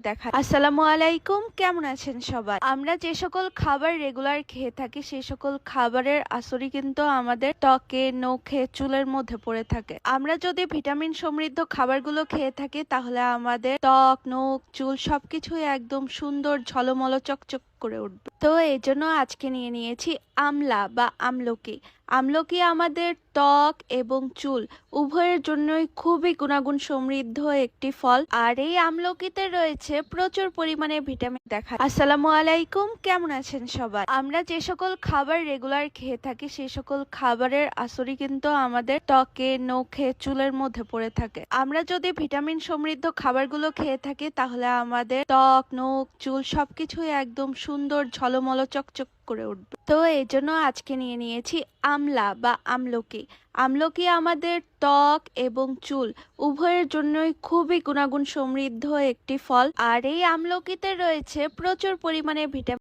আসসালামু আলাইকুম, কেমন আছেন সবাই? আমরা যে সকল খাবার রেগুলার খেয়ে থাকি সেই সকল খাবারের আসরই কিন্তু আমাদের ত্বকে, নখে, চুলের মধ্যে পড়ে থাকে। আমরা যদি ভিটামিন সমৃদ্ধ খাবারগুলো খেয়ে থাকি তাহলে আমাদের ত্বক, নখ, চুল সবকিছুই একদম সুন্দর ঝলমল চকচক করে উঠবে। তো এই জন্য আজকে নিয়ে নিয়েছি আমলা বা আমলকি। আমলকি আমাদের ত্বক এবং চুল উভয়ের জন্যই খুবই গুণাগুণ সমৃদ্ধ একটি ফল, আর এই আমলকিতে রয়েছে প্রচুর পরিমাণে ভিটামিন। আসসালামু আলাইকুম, কেমন আছেন সবাই? আমরা যে সকল খাবার রেগুলার খেয়ে থাকি সেই সকল খাবারের আসরই কিন্তু আমাদের ত্বকে, নখে, চুলের মধ্যে পড়ে থাকে। আমরা যদি ভিটামিন সমৃদ্ধ খাবারগুলো খেয়ে থাকি তাহলে আমাদের ত্বক, নখ, চুল সবকিছুই একদম সুন্দর ঝলমল চকচক করে উঠবে। তো এই জন্য আজকে নিয়ে নিয়েছি আমলা বা আমলকি। আমলকি আমাদের ত্বক এবং চুল উভয়ের জন্যই খুবই গুণাগুণ সমৃদ্ধ একটি ফল, আর এই আমলকিতে রয়েছে প্রচুর পরিমাণে ভিটামিন।